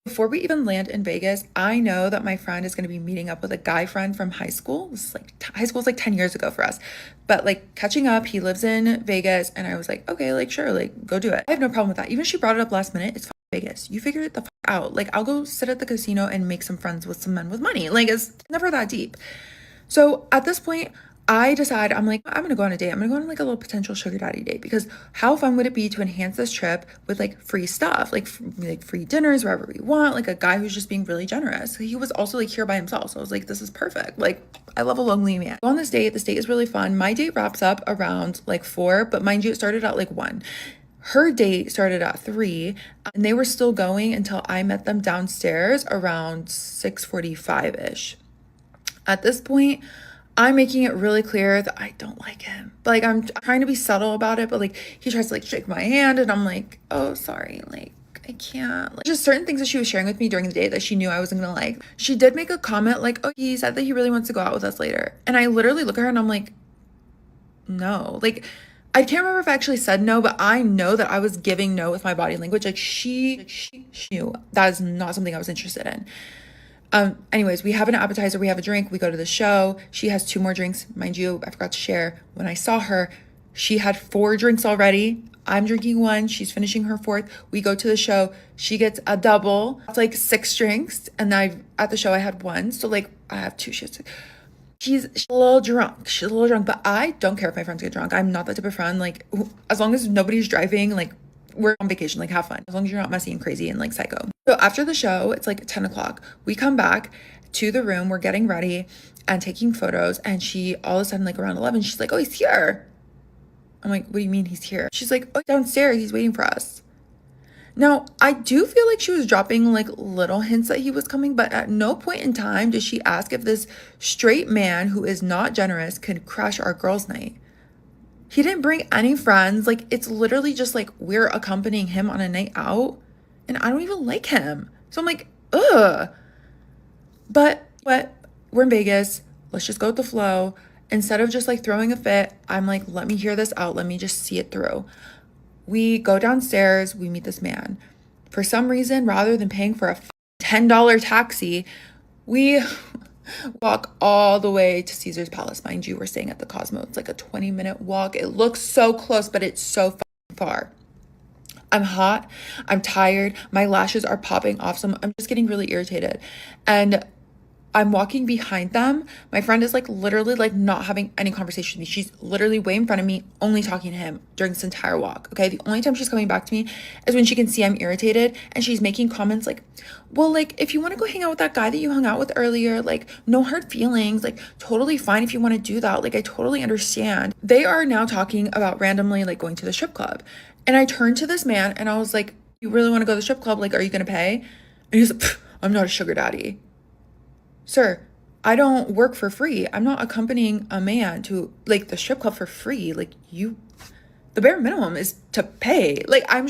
Before we even land in Vegas, I know that my friend is going to be meeting up with a guy friend from high school. This is like high school is like 10 years ago for us. But like catching up, he lives in Vegas and I was like, okay, like sure, like go do it. I have no problem with that. Even if she brought it up last minute, it's Vegas. You figure it the out. Like I'll go sit at the casino and make some friends with some men with money. Like it's never that deep. So at this point, I decide I'm like, I'm gonna go on a date. I'm gonna go on like a little potential sugar daddy date because how fun would it be to enhance this trip with like free stuff, like free dinners wherever we want, like a guy who's just being really generous. He was also like here by himself. So I was like, this is perfect. Like I love a lonely man. Go on this date. This date is really fun. My date wraps up around like 4, but mind you, it started at like 1. Her date started at 3 and they were still going until I met them downstairs around 6:45-ish. At this point, I'm making it really clear that I don't like him. But like I'm trying to be subtle about it, but like he tries to like shake my hand and I'm like, oh sorry, like I can't. Like just certain things that she was sharing with me during the day that she knew I wasn't gonna like. She did make a comment like, oh, he said that he really wants to go out with us later. And I literally look at her and I'm like, no. Like I can't remember if I actually said no, but I know that I was giving no with my body language. Like she knew that is not something I was interested in. Anyways, we have an appetizer, we have a drink, we go to the show. She has 2 more drinks. Mind you, I forgot to share. When I saw her, she had 4 drinks already. I'm drinking 1, she's finishing her 4th. We go to the show, she gets a double. It's like 6 drinks. And at the show I had 1. So like I have 2 shits. She's a little drunk. She's a little drunk, but I don't care if my friends get drunk. I'm not that type of friend. Like as long as nobody's driving, like we're on vacation, like have fun. As long as you're not messy and crazy and like psycho. So after the show, it's like 10 o'clock. We come back to the room, we're getting ready and taking photos. And she all of a sudden, like around 11, she's like, oh, he's here. I'm like, what do you mean he's here? She's like, oh, downstairs, he's waiting for us. Now, I do feel like she was dropping like little hints that he was coming, but at no point in time did she ask if this straight man who is not generous could crash our girls' night. He didn't bring any friends. Like, it's literally just like we're accompanying him on a night out and I don't even like him. So I'm like, ugh. But we're in Vegas. Let's just go with the flow. Instead of just like throwing a fit, I'm like, let me hear this out. Let me just see it through. We go downstairs. We meet this man. For some reason, rather than paying for a $10 taxi, we walk all the way to Caesar's Palace. Mind you, we're staying at the Cosmo. It's like a 20-minute walk. It looks so close, but it's so far. I'm hot. I'm tired. My lashes are popping off. So I'm just getting really irritated. And I'm walking behind them. My friend is like literally like not having any conversation with me. She's literally way in front of me, only talking to him during this entire walk. Okay. The only time she's coming back to me is when she can see I'm irritated and she's making comments like, well, like if you want to go hang out with that guy that you hung out with earlier, like no hard feelings, like totally fine if you want to do that. Like I totally understand. They are now talking about randomly like going to the strip club. And I turned to this man and I was like, you really want to go to the strip club? Like, are you going to pay? And he's like, I'm not a sugar daddy. Sir, I don't work for free. I'm not accompanying a man to like the strip club for free. Like the bare minimum is to pay. Like I'm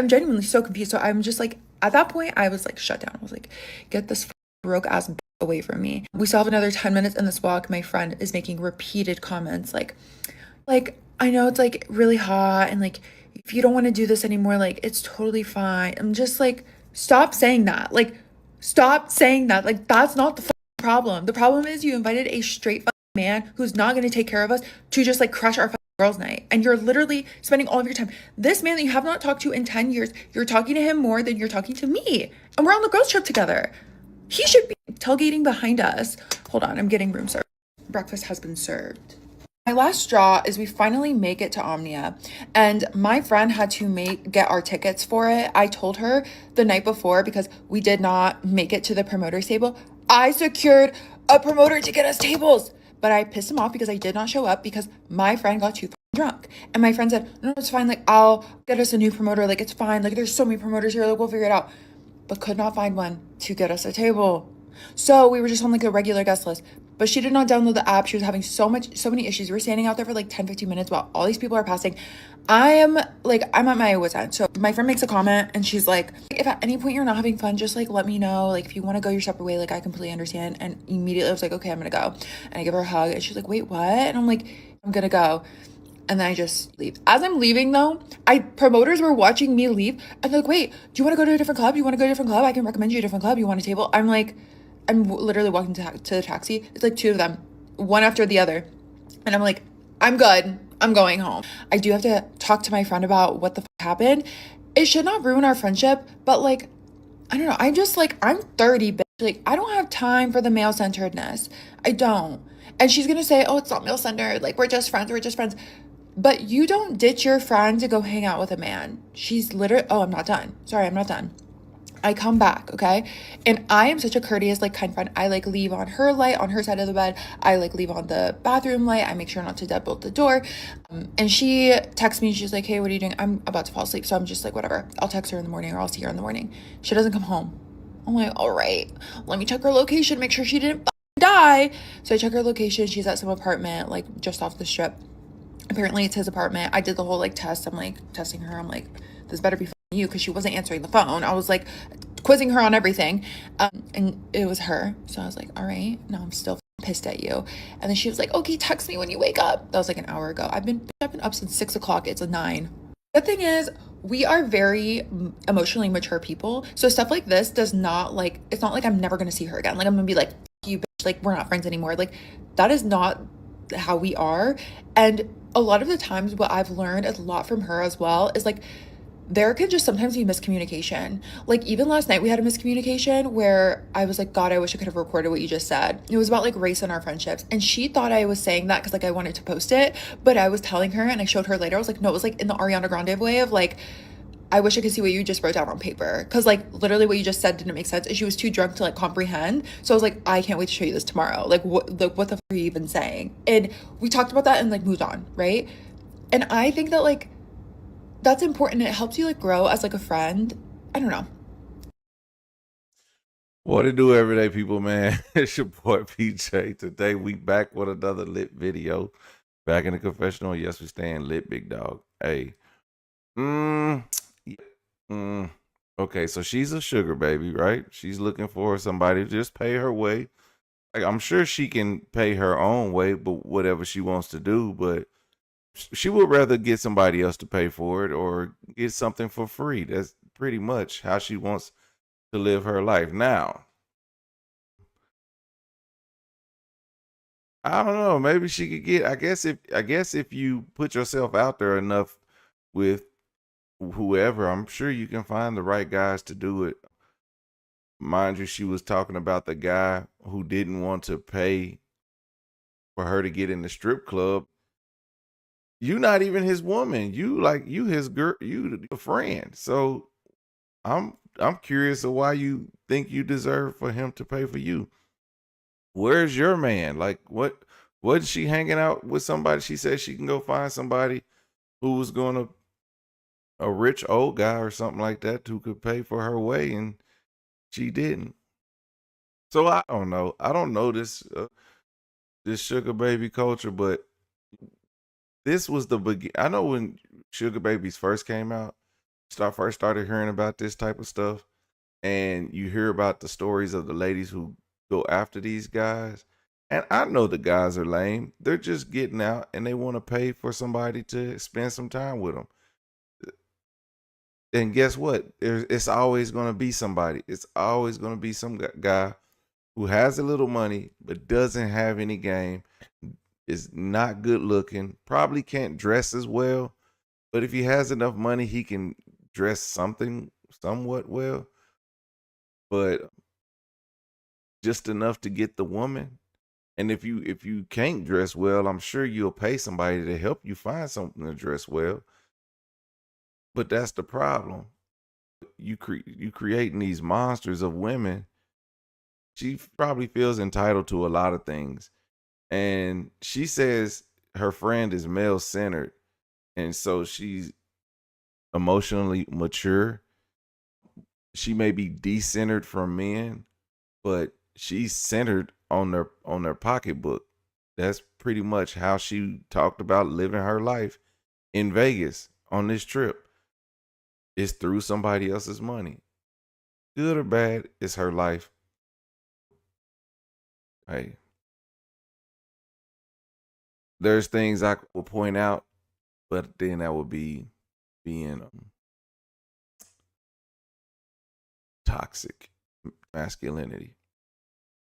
genuinely so confused. So I'm just like, at that point I was like shut down. I was like, get this broke ass away from me. We still have another 10 minutes in this walk. My friend is making repeated comments like, I know it's like really hot and like, if you don't want to do this anymore, like it's totally fine. I'm just like, stop saying that. Like, stop saying that. Like, that's not the problem. The problem is you invited a straight man who's not going to take care of us to just like crush our girls' night. And you're literally spending all of your time. This man that you have not talked to in 10 years, you're talking to him more than you're talking to me. And we're on the girls' trip together. He should be tailgating behind us. Hold on, I'm getting room service. Breakfast has been served. My last straw is we finally make it to Omnia and my friend had to get our tickets for it. I told her the night before because we did not make it to the promoter's table. I secured a promoter to get us tables, but I pissed him off because I did not show up because my friend got too drunk. And my friend said, no, it's fine. Like I'll get us a new promoter. Like it's fine. Like there's so many promoters here. Like we'll figure it out, but could not find one to get us a table. So we were just on like a regular guest list, but she did not download the app. She was having so many issues. We were standing out there for like 10-15 minutes while all these people are passing. I'm at my wit's end. So my friend makes a comment and she's like, if at any point you're not having fun, just like let me know. Like if you want to go your separate way, like I completely understand. And immediately I was like, okay, I'm gonna go. And I give her a hug and she's like, wait, what? And I'm like, I'm gonna go. And then I just leave. As I'm leaving though, promoters were watching me leave and they're like, wait, do you want to go to a different club? You want to go to a different club? I can recommend you a different club. You want a table? I'm like, literally walking to the taxi. It's like two of them, one after the other. And I'm like, I'm good. I'm going home. I do have to talk to my friend about what the happened. It should not ruin our friendship, but like, I don't know. I'm just like, I'm 30, bitch. Like, I don't have time for the male centeredness. I don't. And she's gonna say, oh, it's not male centered. Like, we're just friends. We're just friends. But you don't ditch your friend to go hang out with a man. She's literally, oh, I'm not done. Sorry, I'm not done. I come back, okay? And I am such a courteous, like, kind friend. I like leave on her light on her side of the bed. I like leave on the bathroom light. I make sure not to deadbolt the door. And she texts me. She's like, hey, what are you doing? I'm about to fall asleep. So I'm just like, whatever. I'll text her in the morning or I'll see her in the morning. She doesn't come home. I'm like, all right, let me check her location, make sure she didn't die. So I check her location. She's at some apartment, like, just off the strip. Apparently it's his apartment. I did the whole like test. I'm like testing her. I'm like, this better be you, because she wasn't answering the phone. I was like quizzing her on everything. And it was her. So I was like, all right, no, I'm still pissed at you. And then she was like, okay, text me when you wake up. That was like an hour ago. I've been up since 6 o'clock. It's a 9. The thing is, we are very emotionally mature people. So stuff like this does not, like, it's not like I'm never gonna see her again. Like, I'm gonna be like, you bitch, like, we're not friends anymore. Like, that is not how we are. And a lot of the times, what I've learned a lot from her as well is like, there can just sometimes be miscommunication. Like, even last night we had a miscommunication where I was like, God, I wish I could have recorded what you just said. It was about like race in our friendships. And she thought I was saying that because like I wanted to post it, but I was telling her and I showed her later. I was like, no, it was like in the Ariana Grande way of like, I wish I could see what you just wrote down on paper. Cause like literally what you just said didn't make sense. And she was too drunk to like comprehend. So I was like, I can't wait to show you this tomorrow. Like what the f are you even saying? And we talked about that and like moved on, right? And I think that like that's important. It helps you like grow as like a friend. I don't know. What to do, everyday people, man? It's your boy PJ. Today we back with another lit video. Back in the confessional. Yes, we staying lit, big dog. Hey. Mm, yeah, mm. Okay, so she's a sugar baby, right? She's looking for somebody to just pay her way. Like, I'm sure she can pay her own way, but whatever she wants to do, but she would rather get somebody else to pay for it or get something for free. That's pretty much how she wants to live her life. Now, I don't know. Maybe she could get. I guess if you put yourself out there enough with whoever, I'm sure you can find the right guys to do it. Mind you, she was talking about the guy who didn't want to pay for her to get in the strip club. You not even his woman. You his girl. You a friend. So I'm curious of why you think you deserve for him to pay for you. Where's your man? Like, wasn't she hanging out with somebody? She said she can go find somebody who was going to, a rich old guy or something like that, who could pay for her way, and she didn't. So I don't know. I don't know this sugar baby culture, but this was the begin. I know when sugar babies first came out, first started hearing about this type of stuff, and you hear about the stories of the ladies who go after these guys. And I know the guys are lame. They're just getting out and they want to pay for somebody to spend some time with them. And guess what? It's always going to be somebody. It's always going to be some guy who has a little money but doesn't have any game, is not good looking, probably can't dress as well. But if he has enough money, he can dress something somewhat well, but just enough to get the woman. And if you can't dress well, I'm sure you'll pay somebody to help you find something to dress well. But that's the problem. You creating these monsters of women. She probably feels entitled to a lot of things. And she says her friend is male centered. And so she's emotionally mature. She may be decentered from men, but she's centered on their pocketbook. That's pretty much how she talked about living her life in Vegas on this trip. It's through somebody else's money. Good or bad, it's her life. Hey, there's things I will point out. but then that would be being toxic masculinity.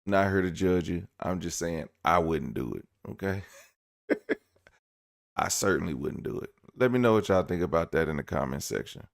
Not here to judge you. I'm just saying I wouldn't do it. Okay. I certainly wouldn't do it. Let me know what y'all think about that in the comment section.